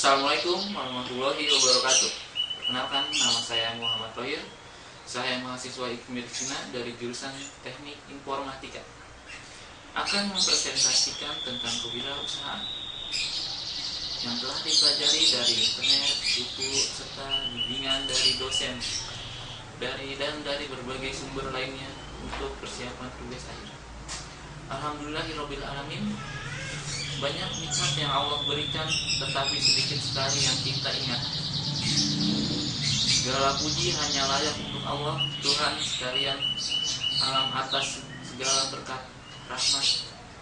Assalamualaikum warahmatullahi wabarakatuh. Perkenalkan, nama saya Muhammad Thohir. Saya mahasiswa IKMIR Cina dari jurusan Teknik Informatika. Akan mempresentasikan tentang kewirausahaan yang telah dipelajari dari internet, buku, serta bimbingan dari dosen dari berbagai sumber lainnya untuk persiapan tugas akhir. Alhamdulillahirabbil alamin. Banyak nikmat yang Allah berikan, tetapi sedikit sekali yang kita ingat. Segala puji hanya layak untuk Allah, Tuhan sekalian alam atas segala berkat, rahmat,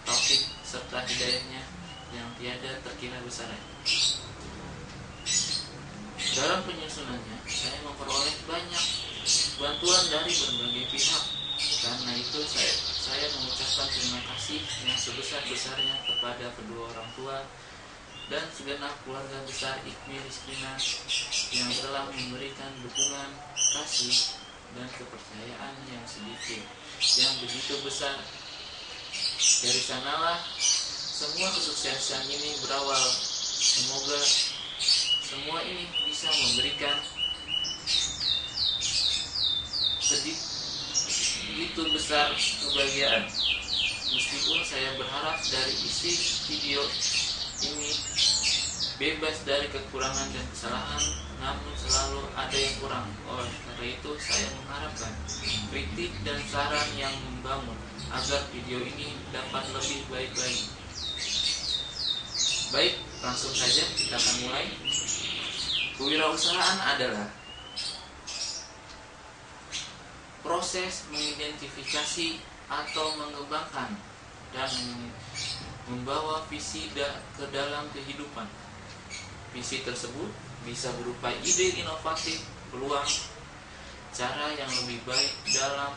taufik, serta hidayahnya yang tiada terkira besarnya. Dalam penyusunannya, saya memperoleh banyak bantuan dari berbagai pihak. Karena itu saya mengucapkan terima kasih yang sebesar-besarnya kepada kedua orang tua dan segenap keluarga besar IKMIR Cina yang telah memberikan dukungan, kasih, dan kepercayaan yang begitu besar. Dari sanalah semua kesuksesan ini berawal. Semoga semua ini bisa memberikan begitu besar kebahagiaan. Meskipun saya berharap dari isi video ini bebas dari kekurangan dan kesalahan, namun selalu ada yang kurang. Oleh karena itu saya mengharapkan kritik dan saran yang membangun agar video ini dapat lebih baik lagi. Baik, langsung saja kita akan mulai. Kewirausahaan adalah proses mengidentifikasi atau mengembangkan dan membawa visi ke dalam kehidupan. Visi tersebut bisa berupa ide inovatif, peluang, cara yang lebih baik dalam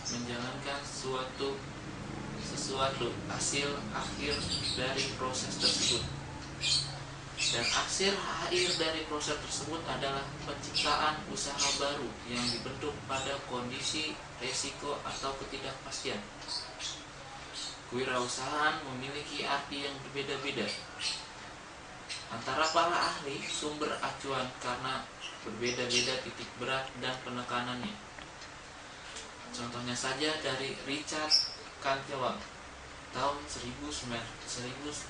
menjalankan sesuatu hasil akhir dari proses tersebut. Dan hasil akhir dari proses tersebut adalah penciptaan usaha baru yang dibentuk pada kondisi resiko atau ketidakpastian. Kewirausahaan memiliki arti yang berbeda-beda antara para ahli sumber acuan karena berbeda-beda titik berat dan penekanannya. Contohnya saja dari Richard Cantwell tahun 1775.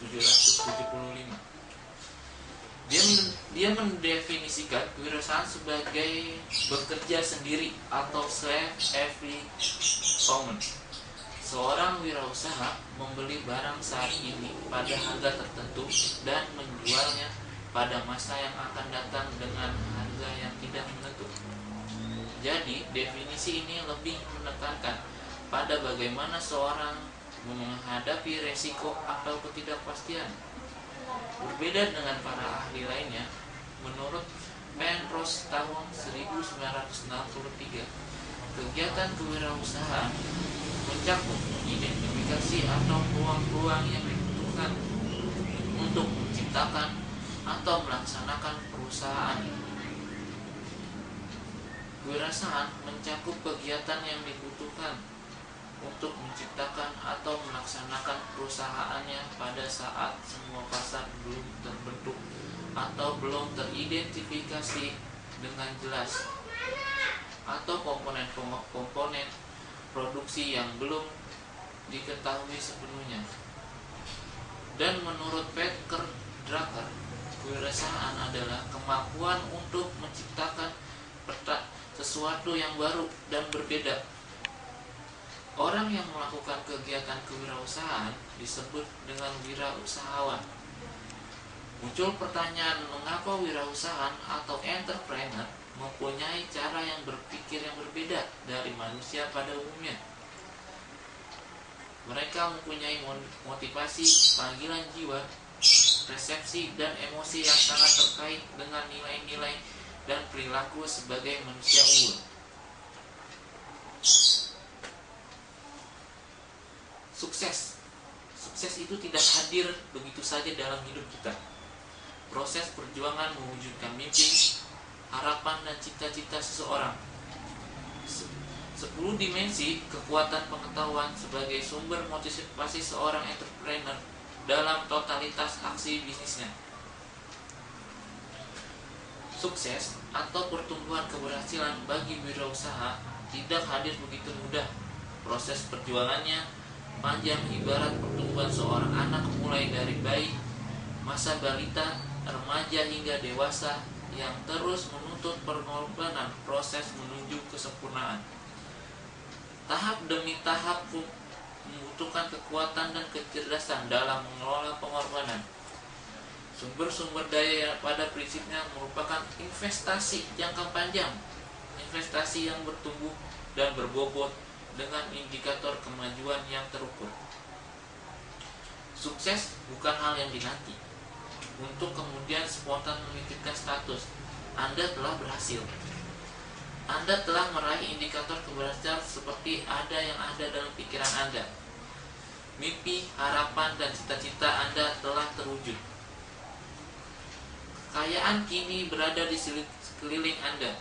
Dia mendefinisikan kewirausahaan sebagai bekerja sendiri atau self-employment. Seorang wirausaha membeli barang saat ini pada harga tertentu dan menjualnya pada masa yang akan datang dengan harga yang tidak menentu. Jadi, definisi ini lebih menekankan pada bagaimana seorang menghadapi resiko atau ketidakpastian. Berbeda dengan para ahli lainnya, menurut Penrose tahun 1963, kegiatan kewirausahaan mencakup identifikasi atau peluang-peluang yang dibutuhkan untuk menciptakan atau melaksanakan perusahaan. Kewirausahaan mencakup kegiatan yang dibutuhkan untuk menciptakan atau melaksanakan perusahaannya pada saat semua pasar belum terbentuk atau belum teridentifikasi dengan jelas, atau komponen produksi yang belum diketahui sepenuhnya. Dan menurut Peter Drucker, kewirausahaan adalah kemampuan untuk menciptakan sesuatu yang baru dan berbeda. Orang yang melakukan kegiatan kewirausahaan disebut dengan wirausahawan. Muncul pertanyaan, mengapa wirausahaan atau entrepreneur mempunyai cara yang berpikir yang berbeda dari manusia pada umumnya? Mereka mempunyai motivasi, panggilan jiwa, persepsi, dan emosi yang sangat terkait dengan nilai-nilai dan perilaku sebagai manusia unggul. Sukses itu tidak hadir begitu saja dalam hidup kita. Proses perjuangan mewujudkan mimpi, harapan, dan cita-cita seseorang. 10 dimensi kekuatan pengetahuan sebagai sumber motivasi seorang entrepreneur dalam totalitas aksi bisnisnya. Sukses atau pertumbuhan keberhasilan bagi wirausaha tidak hadir begitu mudah. Proses perjuangannya panjang ibarat pertumbuhan seorang anak mulai dari bayi, masa balita, remaja hingga dewasa yang terus menuntut pengorbanan proses menuju kesempurnaan. Tahap demi tahap membutuhkan kekuatan dan kecerdasan dalam mengelola pengorbanan. Sumber-sumber daya pada prinsipnya merupakan investasi jangka panjang, investasi yang bertumbuh dan berbobot dengan indikator kemajuan yang terukur. Sukses bukan hal yang dinanti untuk kemudian spontan menitipkan status Anda telah berhasil. Anda telah meraih indikator keberhasilan seperti ada yang ada dalam pikiran Anda. Mimpi, harapan, dan cita-cita Anda telah terwujud. Kekayaan kini berada di sekeliling Anda.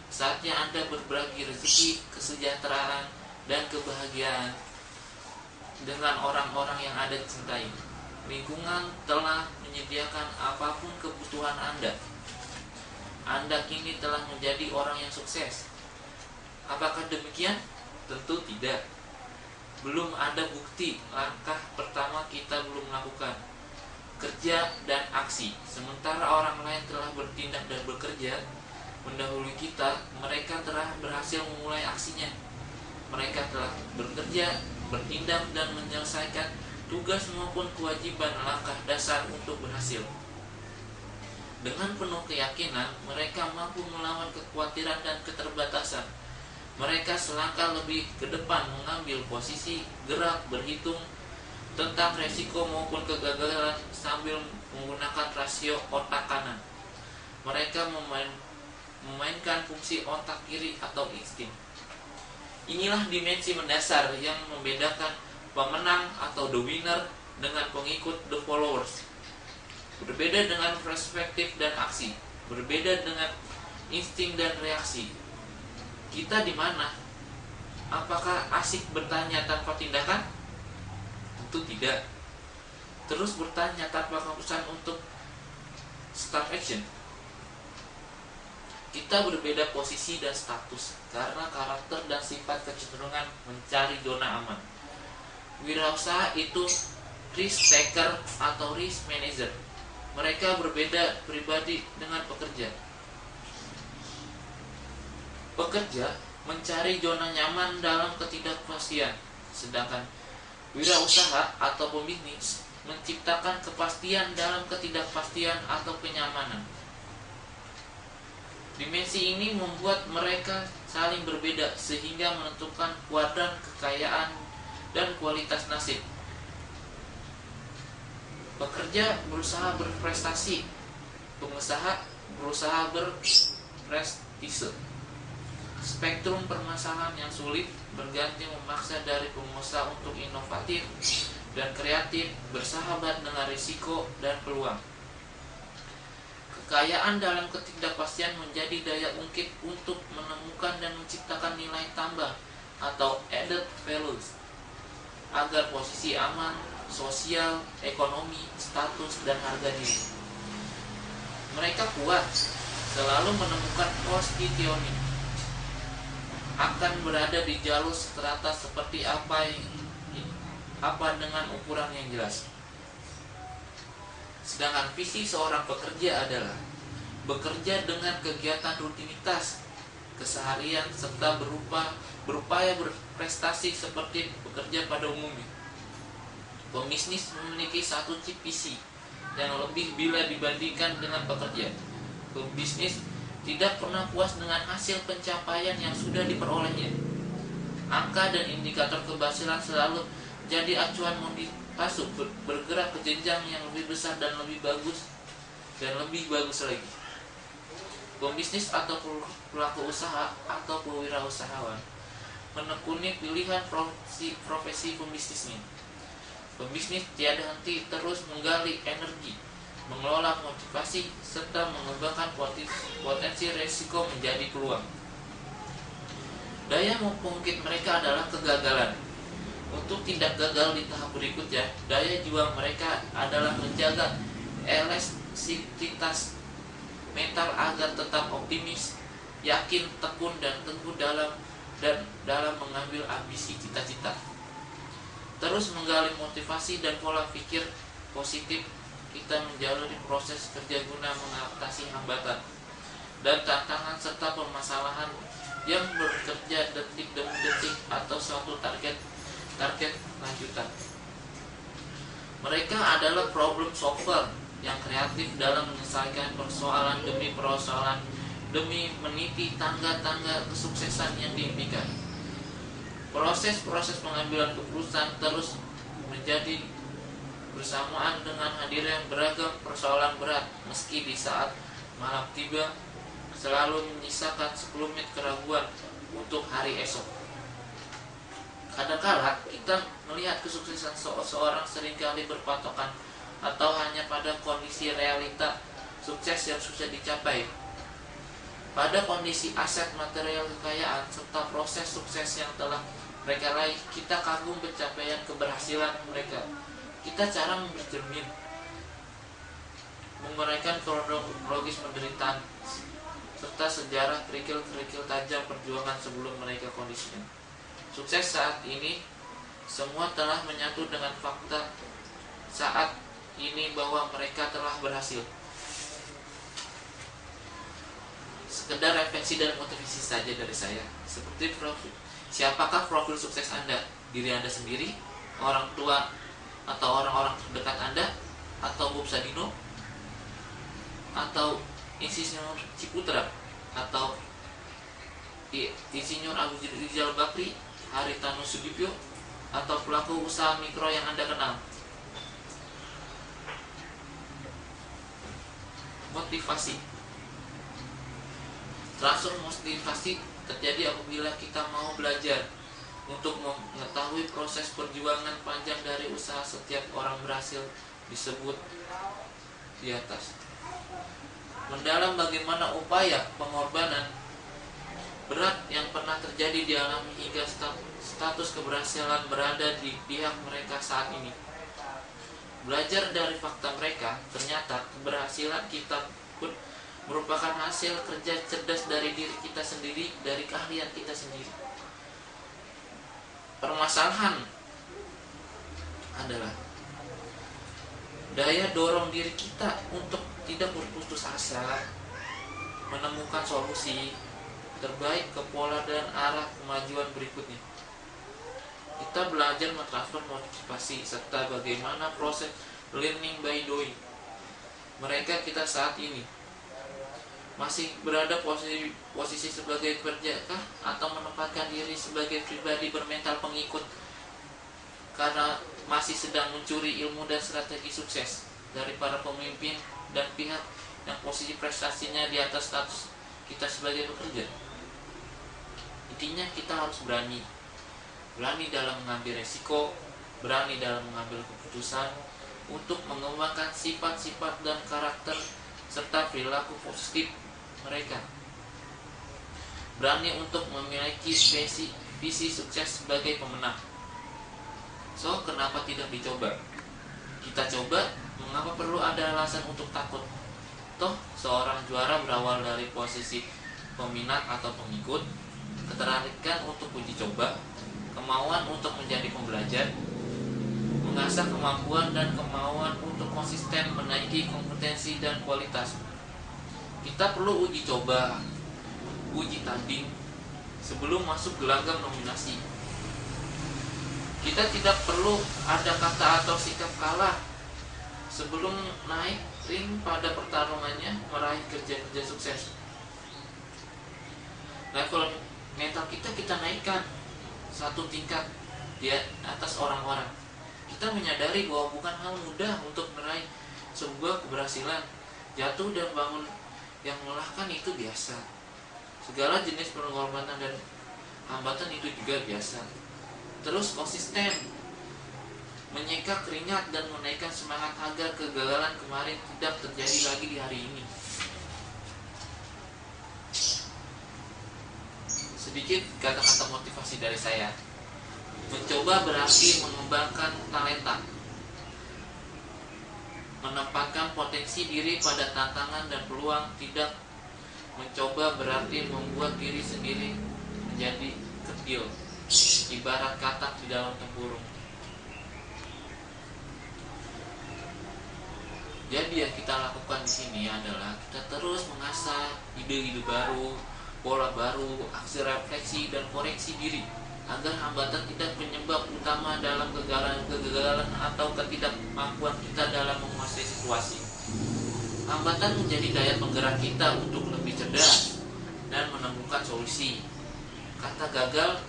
Saatnya Anda berbagi rezeki, kesejahteraan, dan kebahagiaan dengan orang-orang yang Anda cintai. Lingkungan telah menyediakan apapun kebutuhan Anda. Anda kini telah menjadi orang yang sukses. Apakah demikian? Tentu tidak. Belum ada bukti, langkah pertama kita belum melakukan. Kerja dan aksi. Sementara orang lain telah bertindak dan bekerja mendahului kita, mereka telah berhasil memulai aksinya. Mereka telah bekerja, bertindak, dan menyelesaikan tugas maupun kewajiban langkah dasar untuk berhasil. Dengan penuh keyakinan, mereka mampu melawan kekhawatiran dan keterbatasan. Mereka selangkah lebih ke depan mengambil posisi, gerak, berhitung tentang resiko maupun kegagalan sambil menggunakan rasio otak kanan. Mereka memainkan fungsi otak kiri atau insting. Inilah dimensi mendasar yang membedakan pemenang atau the winner dengan pengikut the followers. Berbeda dengan perspektif dan aksi, berbeda dengan insting dan reaksi. Kita di mana? Apakah asik bertanya tanpa tindakan? Tentu tidak. Terus bertanya tanpa keputusan untuk start action. Kita berbeda posisi dan status karena karakter dan sifat kecenderungan mencari zona aman. Wirausaha itu risk taker atau risk manager. Mereka berbeda pribadi dengan pekerja. Pekerja mencari zona nyaman dalam ketidakpastian, sedangkan wirausaha atau pembisnis menciptakan kepastian dalam ketidakpastian atau kenyamanan. Dimensi ini membuat mereka saling berbeda sehingga menentukan kuadran kekayaan dan kualitas nasib. Pekerja berusaha berprestasi, pengusaha berusaha berprestise. Spektrum permasalahan yang sulit berganti memaksa dari pengusaha untuk inovatif dan kreatif, bersahabat dengan risiko dan peluang. Kekayaan dalam ketidakpastian menjadi daya ungkit untuk menemukan dan menciptakan nilai tambah atau added values agar posisi aman, sosial, ekonomi, status, dan harga diri. Mereka kuat, selalu menemukan positioning, akan berada di jalur strata seperti apa dengan ukuran yang jelas. Sedangkan visi seorang pekerja adalah bekerja dengan kegiatan rutinitas keseharian serta berupaya berprestasi seperti bekerja pada umumnya. Pembisnis memiliki satu visi yang lebih bila dibandingkan dengan pekerja. Pembisnis tidak pernah puas dengan hasil pencapaian yang sudah diperolehnya. Angka dan indikator keberhasilan selalu jadi acuan motivasi bergerak ke jenjang yang lebih besar dan lebih bagus lagi. Pembisnis atau pelaku usaha atau pewirausahawan menekuni pilihan profesi pembisnisnya. Pembisnis tiada henti terus menggali energi, mengelola motivasi, serta mengembangkan potensi resiko menjadi peluang. Daya mengungkit mereka adalah kegagalan. Untuk tidak gagal di tahap berikutnya, daya juang mereka adalah menjaga elastisitas mental agar tetap optimis, yakin, tekun, dan teguh dalam mengambil ambisi cita-cita. Terus menggali motivasi dan pola pikir positif, kita menjalani proses kerja guna mengatasi hambatan dan tantangan serta permasalahan yang bekerja detik demi detik atau suatu target lanjutan. Mereka adalah problem solver yang kreatif dalam menyelesaikan persoalan demi persoalan demi meniti tangga-tangga kesuksesan yang diimpikan. Proses pengambilan keputusan terus menjadi bersamaan dengan hadirnya beragam persoalan berat, meski di saat malam tiba selalu menyisakan sekelumit keraguan untuk hari esok. Kadang-kala kita melihat kesuksesan seseorang seringkali berpatokan atau hanya pada kondisi realita sukses yang susah dicapai. Pada kondisi aset material kekayaan serta proses sukses yang telah mereka raih, kita kagum pencapaian keberhasilan mereka. Kita jarang bercermin menguraikan kronologis penderitaan serta sejarah kerikil-kerikil tajam perjuangan sebelum mereka kondisinya. Sukses saat ini semua telah menyatu dengan fakta saat ini bahwa mereka telah berhasil. Sekedar refleksi dan motivasi saja dari saya. Seperti siapakah profil sukses Anda? Diri Anda sendiri, orang tua atau orang-orang terdekat Anda, atau Bob Sadino, atau Insinyur Ciputra, atau Insinyur Abu Rizal Bakri, Haritanu Sudibyo, atau pelaku usaha mikro yang Anda kenal. Motivasi. Transfer motivasi terjadi apabila kita mau belajar untuk mengetahui proses perjuangan panjang dari usaha setiap orang berhasil disebut di atas. Mendalam bagaimana upaya pengorbanan berat yang pernah terjadi dialami hingga status keberhasilan berada di pihak mereka saat ini. Belajar dari fakta mereka, ternyata keberhasilan kita pun merupakan hasil kerja cerdas dari diri kita sendiri, dari keahlian kita sendiri. Permasalahan adalah daya dorong diri kita untuk tidak berputus asa, menemukan solusi terbaik ke pola dan arah kemajuan berikutnya. Kita belajar mentransfer motivasi serta bagaimana proses learning by doing. Mereka kita saat ini masih berada posisi sebagai pekerjakah atau menempatkan diri sebagai pribadi bermental pengikut karena masih sedang mencuri ilmu dan strategi sukses dari para pemimpin dan pihak yang posisi prestasinya di atas status kita sebagai pekerja. Intinya kita harus berani dalam mengambil resiko, berani dalam mengambil keputusan untuk mengembangkan sifat-sifat dan karakter serta perilaku positif mereka. Berani untuk memiliki visi sukses sebagai pemenang. So, kenapa tidak dicoba? Kita coba, mengapa perlu ada alasan untuk takut? Toh, seorang juara berawal dari posisi peminat atau pengikut, ketertarikan untuk uji coba, kemauan untuk menjadi pembelajar, mengasah kemampuan dan kemauan untuk konsisten menaiki kompetensi dan kualitas. Kita perlu uji coba, uji tanding sebelum masuk gelanggang nominasi. Kita tidak perlu ada kata atau sikap kalah sebelum naik ring pada pertarungannya meraih kerja-kerja sukses. Level mental kita naikkan satu tingkat di atas orang-orang. Kita menyadari bahwa bukan hal mudah untuk meraih sebuah keberhasilan. Jatuh dan bangun yang melelahkan itu biasa. Segala jenis pengorbanan dan hambatan itu juga biasa. Terus konsisten menyeka keringat dan menaikkan semangat agar kegagalan kemarin tidak terjadi lagi di hari ini. Sedikit kata-kata motivasi dari saya. Mencoba berarti mengembangkan talenta. Menempatkan potensi diri pada tantangan dan peluang. Tidak mencoba berarti membuat diri sendiri menjadi kecil, ibarat katak di dalam tempurung. Jadi yang kita lakukan di sini adalah kita terus mengasah ide-ide baru, pola baru, aksi refleksi dan koreksi diri agar hambatan tidak penyebab utama dalam kegagalan atau ketidakmampuan kita dalam menguasai situasi. Hambatan menjadi daya penggerak kita untuk lebih cerdas dan menemukan solusi. Kata gagal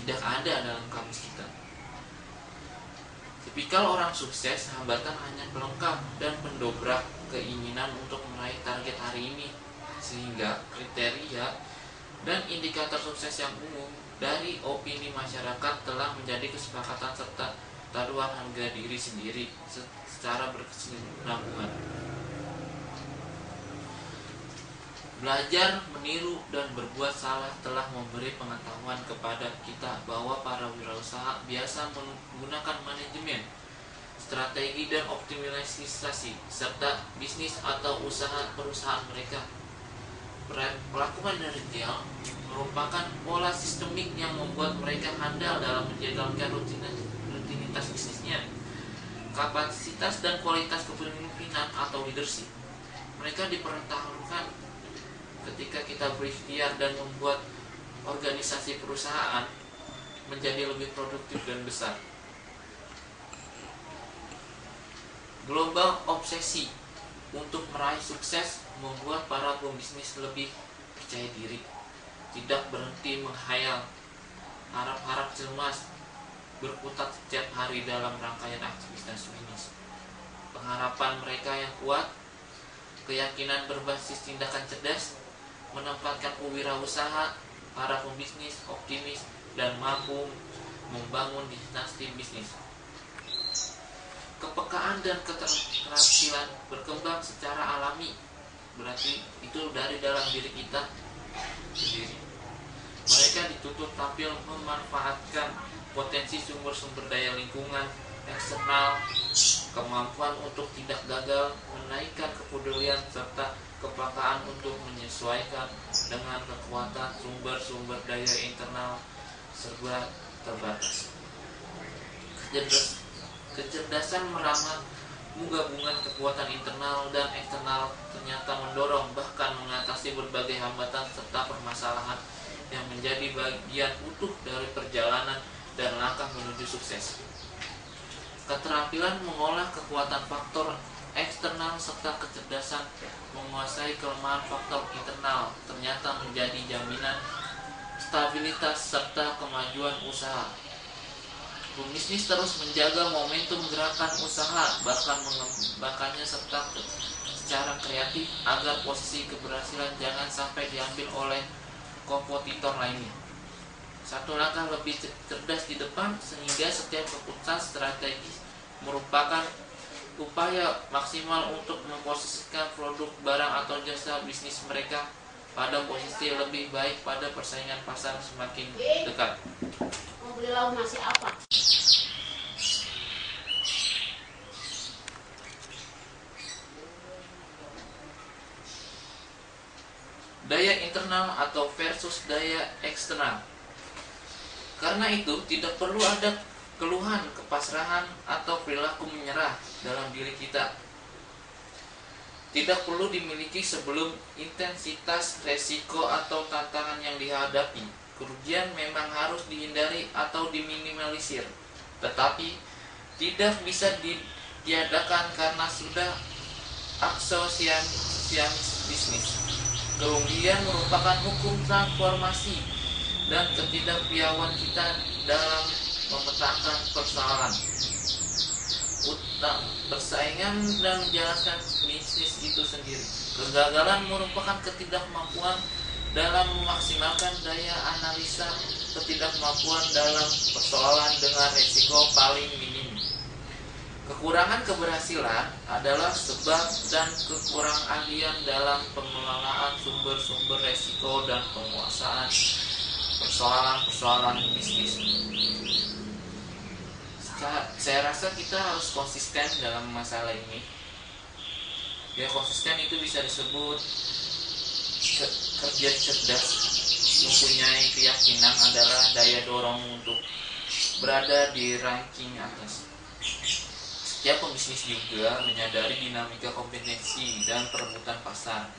tidak ada dalam kamus kita. Tipikal orang sukses, hambatan hanya pelengkap dan pendobrak keinginan untuk meraih target hari ini, sehingga kriteria dan indikator sukses yang umum dari opini masyarakat telah menjadi kesepakatan serta taruhan harga diri sendiri secara berkesinambungan. Belajar, meniru, dan berbuat salah telah memberi pengetahuan kepada kita bahwa para wirausaha biasa menggunakan manajemen, strategi, dan optimalisasi serta bisnis atau usaha perusahaan mereka. Pelaku manajerial merupakan pola sistemik yang membuat mereka handal dalam menjalankan rutinitas bisnisnya. Kapasitas dan kualitas kepemimpinan atau leadership mereka dipertaruhkan ketika kita berikhtiar dan membuat organisasi perusahaan menjadi lebih produktif dan besar. Global obsesi untuk meraih sukses membuat para pembisnis lebih percaya diri, tidak berhenti menghayal, harap-harap cemas, berkutat setiap hari dalam rangkaian aktivitas bisnis. Pengharapan mereka yang kuat, keyakinan berbasis tindakan cerdas, menempatkan kewirausahaan para pembisnis optimis dan mampu membangun dinasti bisnis. Kepekaan dan keterampilan berkembang secara alami, berarti itu dari dalam diri kita sendiri. Mereka dituntut tampil memanfaatkan potensi sumber-sumber daya lingkungan eksternal, kemampuan untuk tidak gagal, menaikkan kepedulian serta kepekaan untuk menyesuaikan dengan kekuatan sumber-sumber daya internal serba terbatas. Kecerdasan meramah gabungan kekuatan internal dan eksternal ternyata mendorong bahkan mengatasi berbagai hambatan serta permasalahan yang menjadi bagian utuh dari perjalanan dan langkah menuju sukses. Keterampilan mengolah kekuatan faktor eksternal serta kecerdasan menguasai kelemahan faktor internal ternyata menjadi jaminan stabilitas serta kemajuan usaha. Pembisnis terus menjaga momentum gerakan usaha, bahkan mengembangkannya serta secara kreatif agar posisi keberhasilan jangan sampai diambil oleh kompetitor lainnya. Satu langkah lebih cerdas di depan, sehingga setiap keputusan strategis merupakan upaya maksimal untuk memposisikan produk, barang, atau jasa bisnis mereka pada posisi lebih baik pada persaingan pasar semakin dekat. Mau beli lauk nasi apa? Daya internal atau versus daya eksternal. Karena itu tidak perlu ada keluhan, kepasrahan, atau perilaku menyerah dalam diri kita. Tidak perlu dimiliki sebelum intensitas resiko atau tantangan yang dihadapi. Kerugian memang harus dihindari atau diminimalisir, tetapi tidak bisa ditiadakan karena sudah asosiasi bisnis. Kerugian merupakan hukum transformasi dan ketidakpiawaian kita dalam memetakan persoalan utang, persaingan, dan menjalankan bisnis itu sendiri. Kegagalan merupakan ketidakmampuan dalam memaksimalkan daya analisa, ketidakmampuan dalam persoalan dengan resiko paling minim. Kekurangan keberhasilan adalah sebab dan kekurangahlian dalam pengelolaan sumber-sumber resiko dan penguasaan persoalan-persoalan bisnis. saya rasa kita harus konsisten dalam masalah ini. Ya, konsisten itu bisa disebut kerja cerdas, mempunyai keyakinan adalah daya dorong untuk berada di ranking atas. Setiap pembisnis juga menyadari dinamika kompetensi dan perebutan pasar.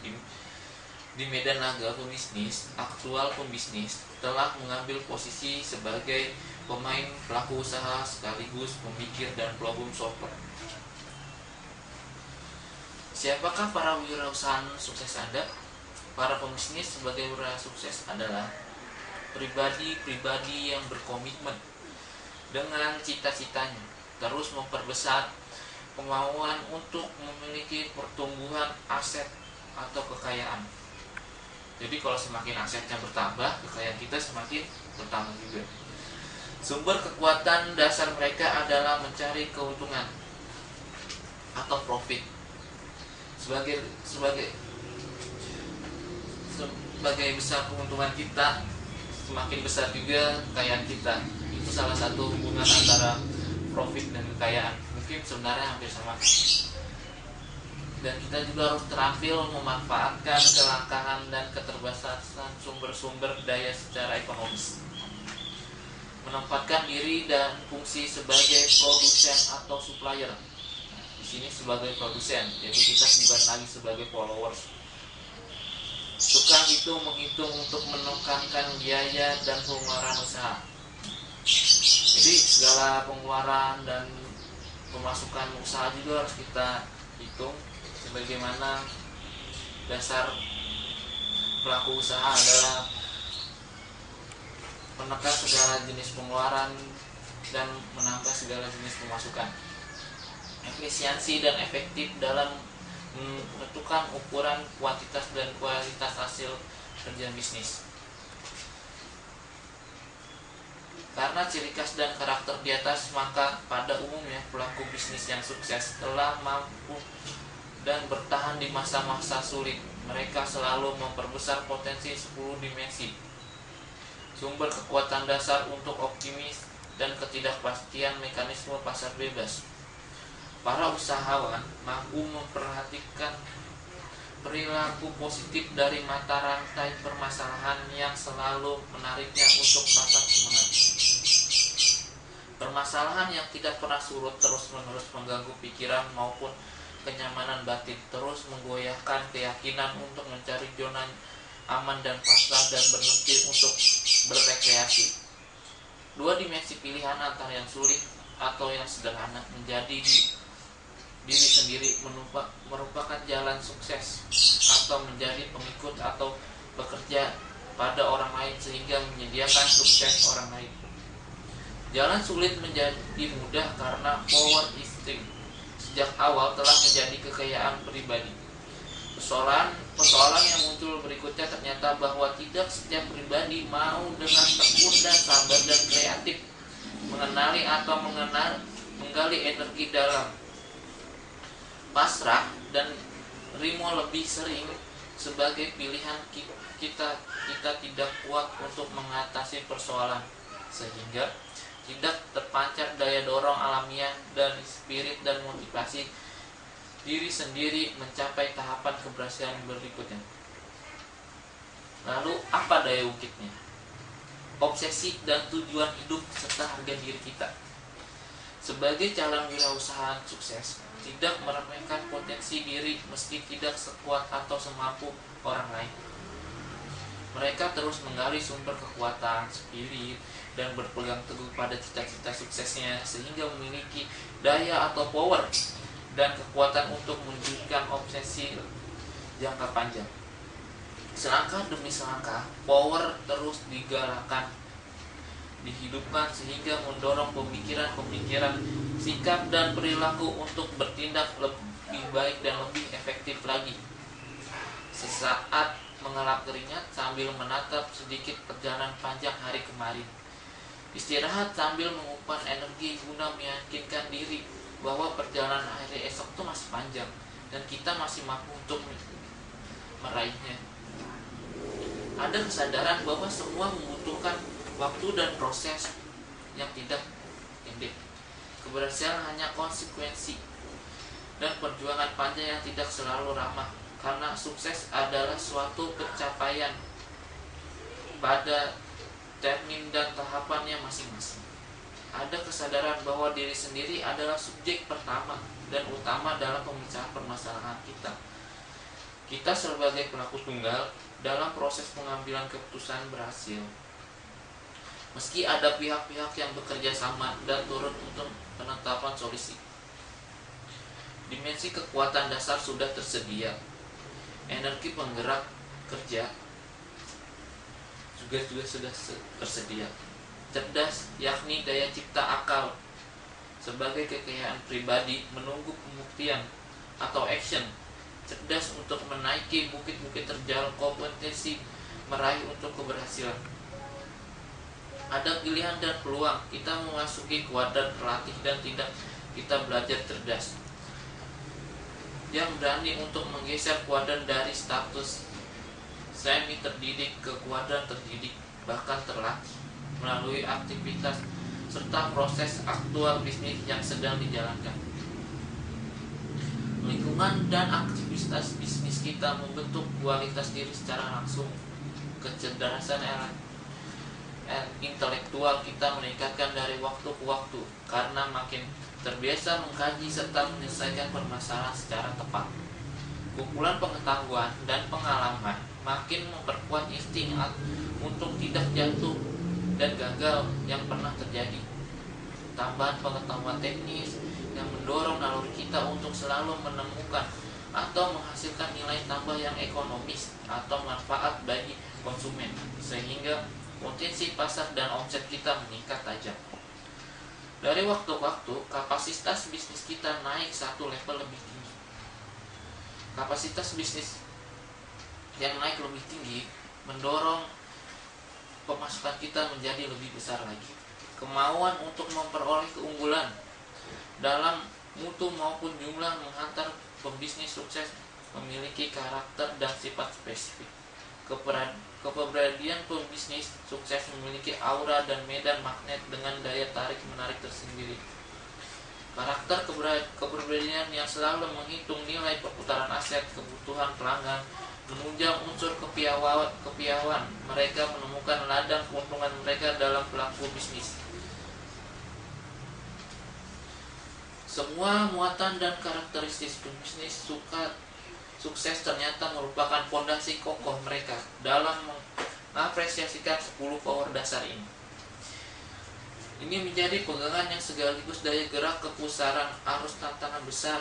Di medan laga pembisnis, aktual pembisnis telah mengambil posisi sebagai pemain, pelaku usaha, sekaligus pemikir dan problem solver. Siapakah para wirausahaan sukses Anda? Para pembisnis sebagai wira sukses adalah pribadi-pribadi yang berkomitmen dengan cita-citanya, terus memperbesar kemauan untuk memiliki pertumbuhan aset atau kekayaan. Jadi kalau semakin asetnya bertambah, kekayaan kita semakin bertambah juga. Sumber kekuatan dasar mereka adalah mencari keuntungan atau profit. Sebagai besar keuntungan kita, semakin besar juga kekayaan kita. Itu salah satu hubungan antara profit dan kekayaan. Mungkin sebenarnya hampir sama. Dan kita juga harus terampil memanfaatkan kelangkaan dan keterbatasan sumber-sumber daya secara ekonomis. Menempatkan diri dan fungsi sebagai produsen atau supplier. Di sini sebagai produsen, jadi kita bukan lagi sebagai followers. Tukang itu menghitung untuk menekankan biaya dan pengeluaran usaha. Jadi segala pengeluaran dan pemasukan usaha juga harus kita hitung. Sebagaimana dasar pelaku usaha adalah menekan segala jenis pengeluaran dan menambah segala jenis pemasukan. Efisiensi dan efektif dalam menentukan ukuran kuantitas dan kualitas hasil kerja bisnis. Karena ciri khas dan karakter di atas, maka pada umumnya pelaku bisnis yang sukses telah mampu dan bertahan di masa-masa sulit. Mereka selalu memperbesar potensi 10 dimensi. Sumber kekuatan dasar untuk optimis dan ketidakpastian mekanisme pasar bebas. Para usahawan mampu memperhatikan perilaku positif dari mata rantai permasalahan yang selalu menariknya untuk patah semangat. Permasalahan yang tidak pernah surut terus-menerus mengganggu pikiran maupun kenyamanan batin, terus menggoyahkan keyakinan untuk mencari zona aman dan pasrah dan berhenti untuk berrekreasi. Dua dimensi pilihan antara yang sulit atau yang sederhana menjadi diri sendiri merupakan jalan sukses, atau menjadi pengikut atau bekerja pada orang lain sehingga menyediakan sukses orang lain. Jalan sulit menjadi mudah karena power is strength sejak awal telah menjadi kekayaan pribadi. Persoalan yang muncul berikutnya ternyata bahwa tidak setiap pribadi mau dengan tekun dan sabar dan kreatif mengenali atau menggali energi dalam. Pasrah dan rimo lebih sering sebagai pilihan kita tidak kuat untuk mengatasi persoalan, sehingga tidak terpancar daya dorong alamiah dan spirit dan motivasi diri sendiri mencapai tahapan keberhasilan berikutnya. Lalu apa daya ungkitnya? Obsesi dan tujuan hidup serta harga diri kita. Sebagai calon wirausaha sukses, tidak meremehkan potensi diri meski tidak sekuat atau semampu orang lain. Mereka terus menggali sumber kekuatan, spirit, dan berpegang teguh pada cita-cita suksesnya sehingga memiliki daya atau power dan kekuatan untuk mewujudkan obsesi jangka panjang. Selangkah demi selangkah, power terus digalakkan, dihidupkan sehingga mendorong pemikiran-pemikiran, sikap dan perilaku untuk bertindak lebih baik dan lebih efektif lagi. Sesaat mengelap keringat sambil menatap sedikit perjalanan panjang hari kemarin. Istirahat sambil mengumpan energi guna meyakinkan diri bahwa perjalanan hari esok itu masih panjang dan kita masih mampu untuk meraihnya. Ada kesadaran bahwa semua membutuhkan waktu dan proses yang tidak pendek. Keberhasilan hanya konsekuensi dan perjuangan panjang yang tidak selalu ramah, karena sukses adalah suatu pencapaian pada termin dan tahapannya masing-masing. Ada kesadaran bahwa diri sendiri adalah subjek pertama dan utama dalam pemecahan permasalahan kita. Kita sebagai pelaku tunggal dalam proses pengambilan keputusan berhasil. Meski ada pihak-pihak yang bekerja sama dan turut untuk penetapan solusi. Dimensi kekuatan dasar sudah tersedia. Energi penggerak kerja juga sudah tersedia. Cerdas, yakni daya cipta akal sebagai kekayaan pribadi menunggu pembuktian atau action. Cerdas untuk menaiki bukit-bukit terjal, kompetensi meraih untuk keberhasilan. Ada pilihan dan peluang, kita memasuki kuadran terlatih dan tidak, kita belajar cerdas. Yang berani untuk menggeser kuadran dari status semi terdidik ke kuadran terdidik, bahkan terlatih melalui aktivitas serta proses aktual bisnis yang sedang dijalankan. Lingkungan dan aktivitas bisnis kita membentuk kualitas diri secara langsung. Kecerdasan intelektual kita meningkatkan dari waktu ke waktu karena makin terbiasa mengkaji serta menyelesaikan permasalahan secara tepat. Kumpulan pengetahuan dan pengalaman makin memperkuat insting untuk tidak jatuh dan gagal yang pernah terjadi. Tambahan pengetahuan teknis yang mendorong naluri kita untuk selalu menemukan atau menghasilkan nilai tambah yang ekonomis atau manfaat bagi konsumen, sehingga potensi pasar dan omset kita meningkat tajam. Dari waktu ke waktu, kapasitas bisnis kita naik satu level lebih tinggi. Kapasitas bisnis yang naik lebih tinggi mendorong pemasukan kita menjadi lebih besar lagi. Kemauan untuk memperoleh keunggulan dalam mutu maupun jumlah menghantar pembisnis sukses memiliki karakter dan sifat spesifik. Kepribadian pembisnis sukses memiliki aura dan medan magnet dengan daya tarik menarik tersendiri. Karakter kepribadian yang selalu menghitung nilai perputaran aset, kebutuhan pelanggan, menunjang unsur kepiawaian mereka menemukan ladang keuntungan mereka dalam pelaku bisnis. Semua muatan dan karakteristik pembisnis sukses ternyata merupakan fondasi kokoh mereka dalam mengapresiasikan 10 power dasar ini. Ini menjadi pegangan yang sekaligus daya gerak kepusaran arus tantangan besar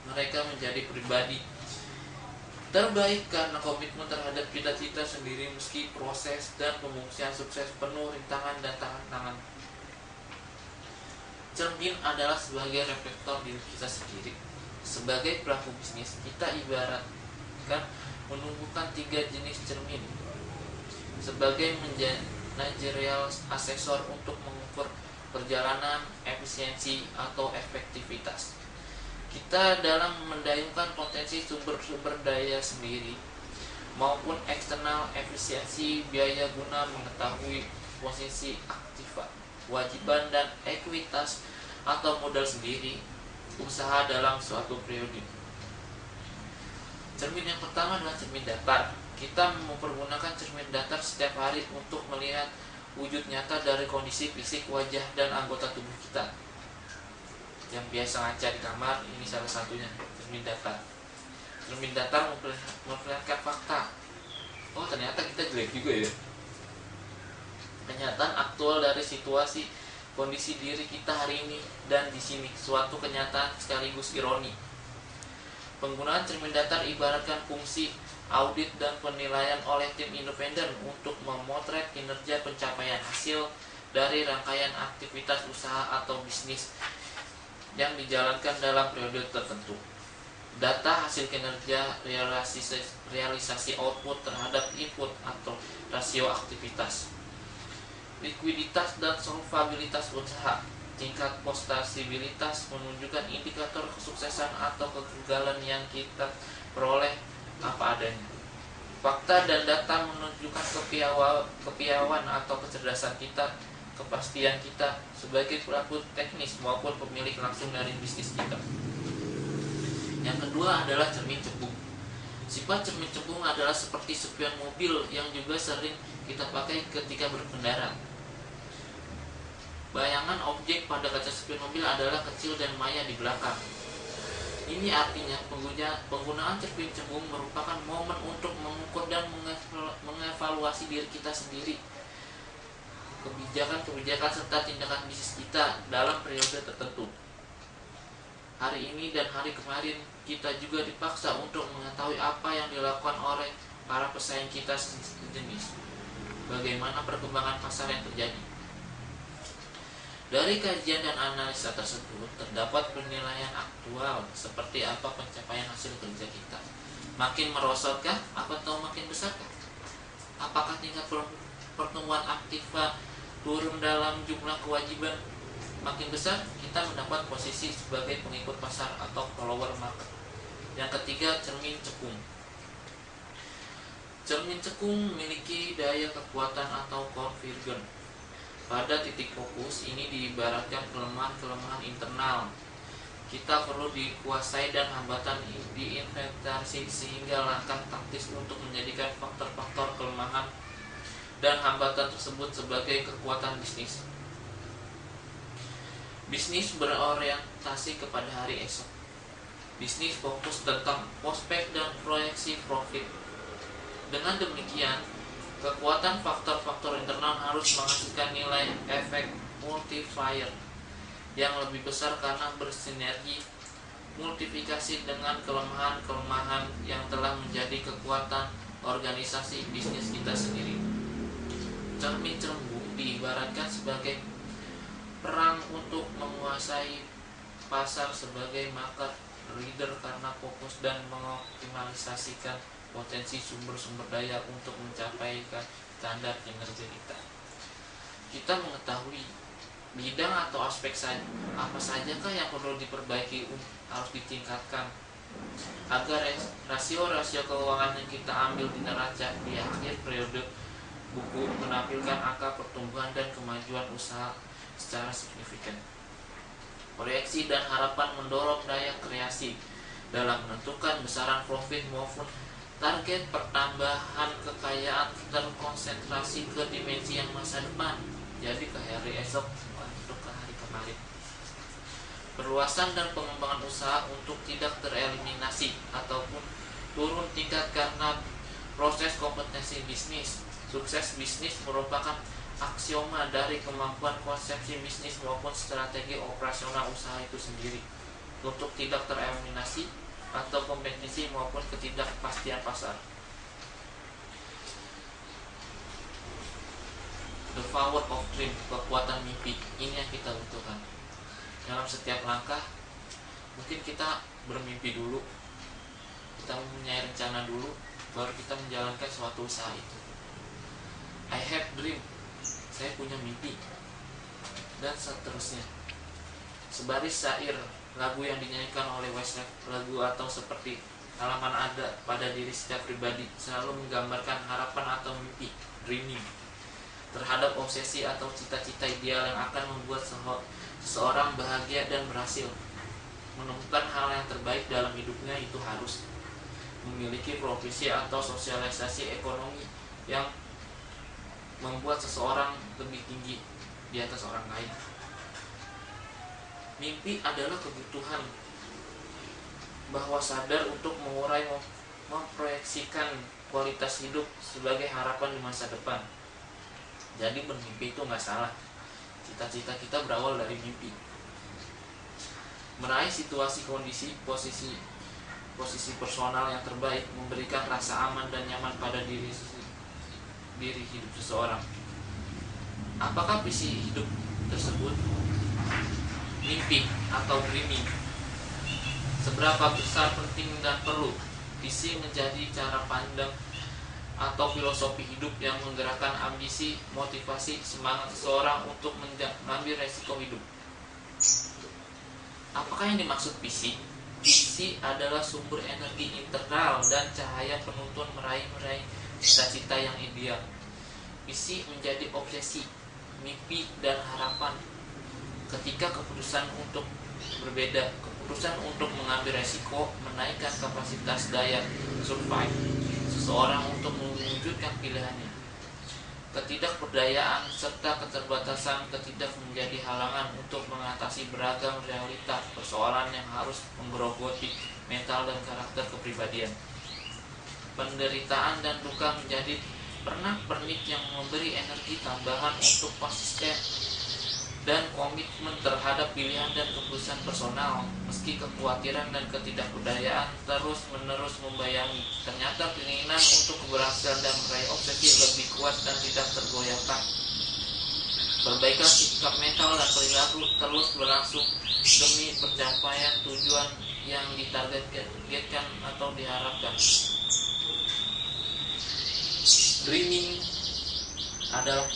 mereka menjadi pribadi terbaik karena komitmen terhadap cita-cita sendiri meski proses dan pembuktian sukses penuh rintangan dan tantangan. Cermin adalah sebagai reflektor diri kita sendiri. Sebagai pelaku bisnis, kita ibaratkan menumbuhkan 3 jenis cermin sebagai managerial asesor untuk mengukur perjalanan, efisiensi, atau efektivitas kita dalam mendayungkan potensi sumber-sumber daya sendiri maupun eksternal, efisiensi biaya guna mengetahui posisi aktiva, kewajiban dan ekuitas atau modal sendiri usaha dalam suatu periode. Cermin yang pertama adalah cermin datar. Kita mempergunakan cermin datar setiap hari untuk melihat wujud nyata dari kondisi fisik wajah dan anggota tubuh kita. Yang biasa ngaca di kamar, ini salah satunya, cermin datar. Cermin datar memperlihatkan fakta. Oh, ternyata kita jelek juga ya. Kenyataan aktual dari situasi kondisi diri kita hari ini dan di sini, suatu kenyataan sekaligus ironi. Penggunaan cermin datar ibaratkan fungsi audit dan penilaian oleh tim independen untuk memotret kinerja pencapaian hasil dari rangkaian aktivitas usaha atau bisnis yang dijalankan dalam periode tertentu. Data hasil kinerja realisasi output terhadap input atau rasio aktivitas, likuiditas dan solvabilitas usaha, tingkat postasibilitas menunjukkan indikator kesuksesan atau kegagalan yang kita peroleh apa adanya. Fakta dan data menunjukkan kepiawaian atau kecerdasan kita, kepastian kita sebagai pelaku teknis maupun pemilik langsung dari bisnis kita. Yang kedua adalah cermin cembung. Sifat cermin cembung adalah seperti spion mobil yang juga sering kita pakai ketika berkendara. Bayangan objek pada kaca spion mobil adalah kecil dan maya di belakang. Ini artinya penggunaan cermin cembung merupakan momen untuk mengukur dan mengevaluasi diri kita sendiri, kebijakan-kebijakan serta tindakan bisnis kita dalam periode tertentu. Hari ini dan hari kemarin kita juga dipaksa untuk mengetahui apa yang dilakukan oleh para pesaing kita sejenis, bagaimana perkembangan pasar yang terjadi. Dari kajian dan analisa tersebut terdapat penilaian aktual seperti apa pencapaian hasil kerja kita. Makin merosotkah atau makin besarkah? Apakah tingkat pertumbuhan aktiva turun dalam jumlah kewajiban makin besar? Kita mendapat posisi sebagai pengikut pasar atau follower market. Yang ketiga, cermin cekung. Cermin cekung memiliki daya kekuatan atau convergen. Pada titik fokus ini diibaratkan kelemahan-kelemahan internal. Kita perlu dikuasai dan hambatan diinventarisasi sehingga langkah taktis untuk menjadikan faktor-faktor kelemahan dan hambatan tersebut sebagai kekuatan bisnis. Bisnis berorientasi kepada hari esok. Bisnis fokus tentang prospek dan proyeksi profit. Dengan demikian, kekuatan faktor-faktor internal harus menghasilkan nilai efek multiplier yang lebih besar karena bersinergi multiplikasi dengan kelemahan-kelemahan yang telah menjadi kekuatan organisasi bisnis kita sendiri. Cermin cembung diibaratkan sebagai perang untuk menguasai pasar sebagai market leader karena fokus dan mengoptimalisasikan potensi sumber-sumber daya untuk mencapai standar kinerja kita. Kita mengetahui bidang atau aspek apa sajakah yang perlu diperbaiki, harus ditingkatkan agar rasio-rasio keuangan yang kita ambil di neraca di akhir periode buku menampilkan angka pertumbuhan dan kemajuan usaha secara signifikan. Proyeksi dan harapan mendorong daya kreasi dalam menentukan besaran profit maupun target pertambahan kekayaan terkonsentrasi ke dimensi yang masa depan, jadi ke hari esok untuk ke hari kemarin. Perluasan dan pengembangan usaha untuk tidak tereliminasi ataupun turun tingkat karena proses kompetensi bisnis. Sukses bisnis merupakan aksioma dari kemampuan konsepsi bisnis maupun strategi operasional usaha itu sendiri untuk tidak tereliminasi atau kompetisi maupun ketidakpastian pasar. The power of dream, kekuatan mimpi, ini yang kita butuhkan. Dalam setiap langkah, mungkin kita bermimpi dulu, kita mempunyai rencana dulu, baru kita menjalankan suatu usaha itu. I have dream, saya punya mimpi, dan seterusnya. Sebaris syair lagu yang dinyanyikan oleh Westlife, lagu atau seperti halaman ada pada diri setiap pribadi, selalu menggambarkan harapan atau mimpi, dreaming, terhadap obsesi atau cita-cita ideal yang akan membuat seseorang bahagia dan berhasil menemukan hal yang terbaik dalam hidupnya. Itu harus memiliki profesi atau sosialisasi ekonomi yang membuat seseorang lebih tinggi di atas orang lain. Mimpi adalah kebutuhan bahwa sadar untuk mengurai memproyeksikan kualitas hidup sebagai harapan di masa depan. Jadi bermimpi itu nggak salah. Cita-cita kita berawal dari mimpi. Meraih situasi kondisi posisi personal yang terbaik, memberikan rasa aman dan nyaman pada diri hidup seseorang. Apakah visi hidup tersebut? Mimpi atau dreaming. Seberapa besar penting dan perlu visi menjadi cara pandang atau filosofi hidup yang menggerakkan ambisi, motivasi, semangat seseorang untuk mengambil resiko hidup. Apakah yang dimaksud visi? Visi adalah sumber energi internal dan cahaya penuntun meraih cita-cita yang ideal. Visi menjadi obsesi mimpi, dan harapan. Ketika keputusan untuk berbeda, keputusan untuk mengambil resiko, menaikkan kapasitas daya survive seseorang untuk mewujudkan pilihannya. Ketidakberdayaan serta keterbatasan tidak menjadi halangan untuk mengatasi beragam realita persoalan yang harus menggerogoti mental dan karakter kepribadian. Penderitaan dan duka menjadi pernak-pernik yang memberi energi tambahan untuk konsisten dan komitmen terhadap pilihan dan keputusan personal. Meski kekhawatiran dan ketidakberdayaan terus-menerus membayangi, ternyata keinginan untuk keberhasilan dan meraih objektif lebih kuat dan tidak tergoyahkan. Perbaikan sikap mental dan perilaku terus berlangsung demi pencapaian tujuan yang ditargetkan atau diharapkan. Dreaming adalah